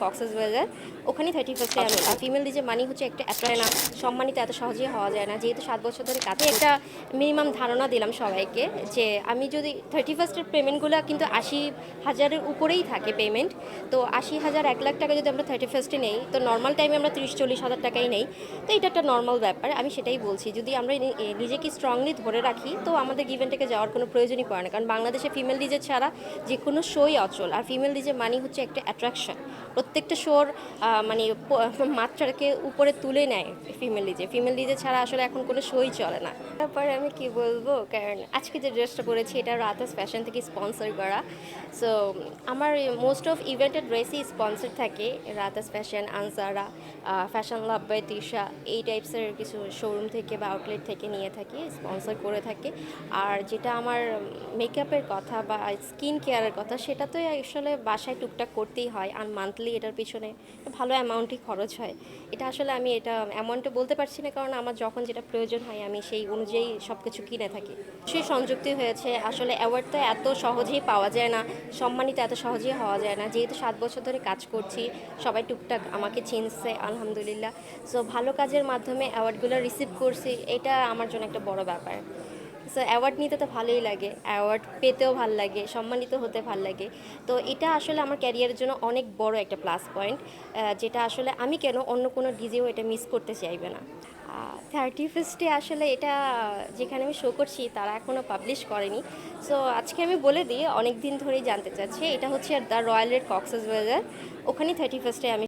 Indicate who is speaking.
Speaker 1: কক্সবাজার ওখানেই 31 আমি female DJ মানি হচ্ছে একটা অ্যাট্রায় না, সম্মানিত এত সহজেই হওয়া যায় না। যেহেতু 7 বছর ধরে কাছে একটা মিনিমাম ধারণা দিলাম সবাইকে যে আমি যদি 31 পেমেন্টগুলো কিন্তু 80,000-এর উপরেই থাকে পেমেন্ট। তো 80,000 1 লাখ টাকা যদি আমরা 31 নেই, তো নর্মাল টাইমে আমরা 30-40 হাজার টাকাই নেই। তো এটা একটা নর্মাল ব্যাপার, আমি সেটাই বলছি। যদি আমরা নিজেকে স্ট্রংলি ধরে রাখি তো আমাদের ইভেন্টে যাওয়ার কোনো প্রয়োজনই পড়ে না, কারণ বাংলাদেশে ফিমেল ডিজে ছাড়া যে কোনো শোই অচল। আর ফিমেল ডিজে মানি হচ্ছে একটা অ্যাট্রাকশন, প্রত্যেকটা শোর মানে মাত্রাকে উপরে তুলে নেয় ফিমেল ডিজে ছাড়া আসলে এখন কোনো শোই চলে না। তারপরে আমি কি বলবো, কারণ আজকে যে ড্রেসটা পরেছি এটা রাতাস ফ্যাশন থেকে স্পন্সর করা। সো আমার মোস্ট অফ ইভেন্টের ড্রেসই স্পন্সর থাকে Rataas fashion, Ansara, fashion love by Tisha, এই টাইপসের কিছু শোরুম থেকে বা আউটলেট থেকে নিয়ে থাকি, স্পন্সর করে থাকে। আর যেটা আমার মেকআপের কথা বা স্কিন কেয়ারের কথা, সেটা তো আসলে বাসায় টুকটাক করতেই হয়, আর মান্থলি এটার পিছনে ভালো অ্যামাউন্টই খরচ হয়। এটা আসলে আমি এটা অ্যামাউন্টটা বলতে পারছি না, কারণ আমার যখন যেটা প্রয়োজন হয় আমি সেই অনুযায়ী সব কিছু কিনে থাকি। সেই সংযুক্তি হয়েছে, আসলে অ্যাওয়ার্ড তো এত সহজেই পাওয়া যায় না, সম্মানিত এত সহজেই হওয়া যায় না। যেহেতু 7 বছর ধরে কাজ করছি, সবাই টুকটাক আমাকে চিনছে আলহামদুলিল্লাহ। সো ভালো কাজের মাধ্যমে অ্যাওয়ার্ডগুলো রিসিভ করছি, এটা আমার জন্য একটা বড় ব্যাপার। সো অ্যাওয়ার্ড নিতে তো ভালোই লাগে, অ্যাওয়ার্ড পেতেও ভাল লাগে, সম্মানিত হতে ভাল লাগে। তো এটা আসলে আমার ক্যারিয়ারের জন্য অনেক বড় একটা প্লাস পয়েন্ট, যেটা আসলে আমি কেন অন্য কোনো ডিজেও এটা মিস করতে চাইবে না। 31 আসলে এটা যেখানে আমি শো করছি তারা এখনও পাবলিশ করেনি। সো আজকে আমি বলে দিই, অনেক দিন ধরেই জানতে চাচ্ছি, এটা হচ্ছে দ্য রয়্যাল রেড কক্সবাজার, ওখানেই 31 আমি